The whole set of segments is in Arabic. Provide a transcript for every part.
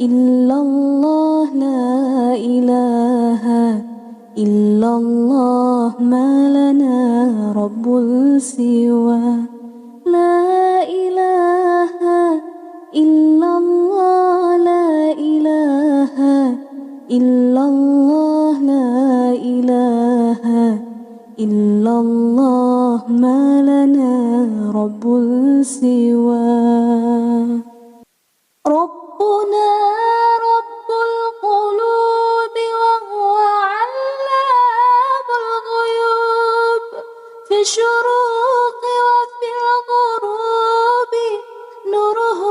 إلا الله لا إله إلا الله ما لنا رب سوى لا إله إلا الله لا إله إلا الله لا إله إلا الله ما لنا رب سوى ربنا رب القلوب وهو علام الغيوب في الشروق وفي الغروب نوره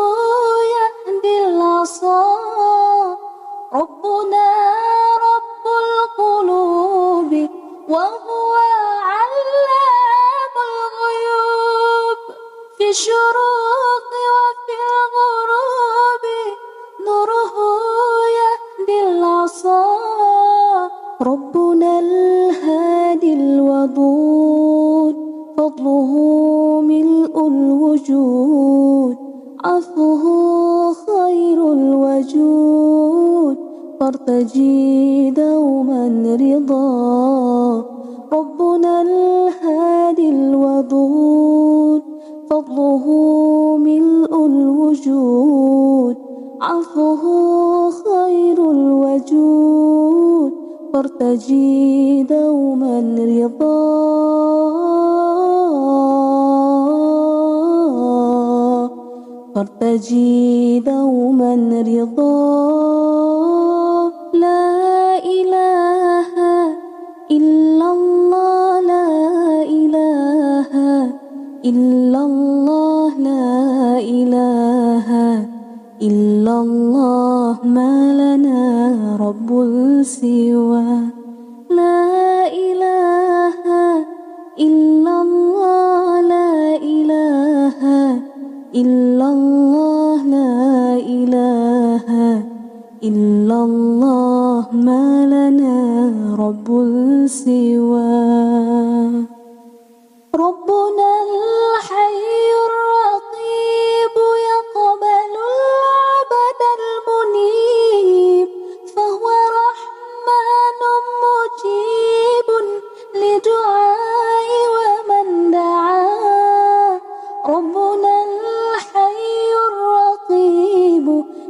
يهدي العصا ربنا رب القلوب وهو علام الغيوب في الشروق وفي الغروب نوره يهدي العصا ربنا الهادي الودود فضله ملء الوجود عفوه خير الوجود فارتجي دوما رضا ربنا الهادي الودود فضله ملء الوجود عفوه خير الوجود فارتجي دوما رضا فارتجي دوما رضا لا إله إلا الله لا إله إلا الله لا إله إلا الله ما لنا رب سوى لا إله إلا الله لا إله إلا الله لا إله إلا الله ما لنا رب سوى ربنا الحي الرقيب يقبل العبد المنيب فهو رحمن مجيب لدعاء ومن دعا ربنا الحي الرقيب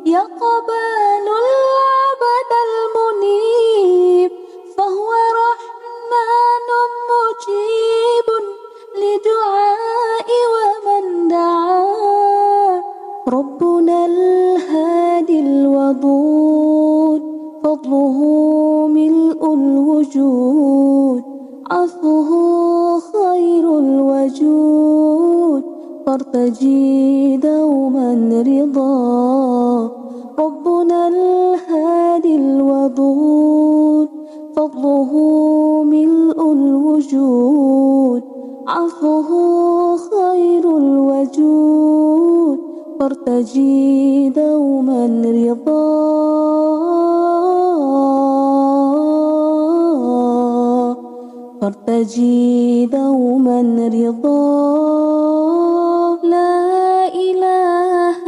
يقبل العبد المنيب فهو رحمن مجيب لدعاء ومن دعا ربنا الهادي الودود فضله ملء الوجود عفوه خير الوجود فارتجي دوما رضا ربنا الهادي الودود فضله ملء الوجود عفوه خير الوجود فارتجي دوما رضا فارتجي دوما رضا لا إله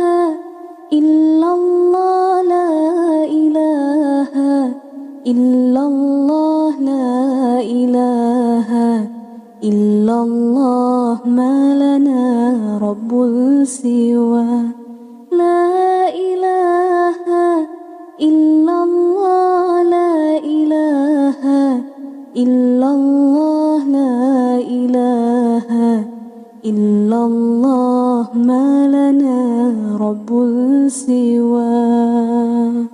إلا الله لا إله إلا الله لا إله إلا الله ما لنا رب سوى لا إله إلا الله لا إله إلا الله لا إله إلا الله ما لنا رب سوى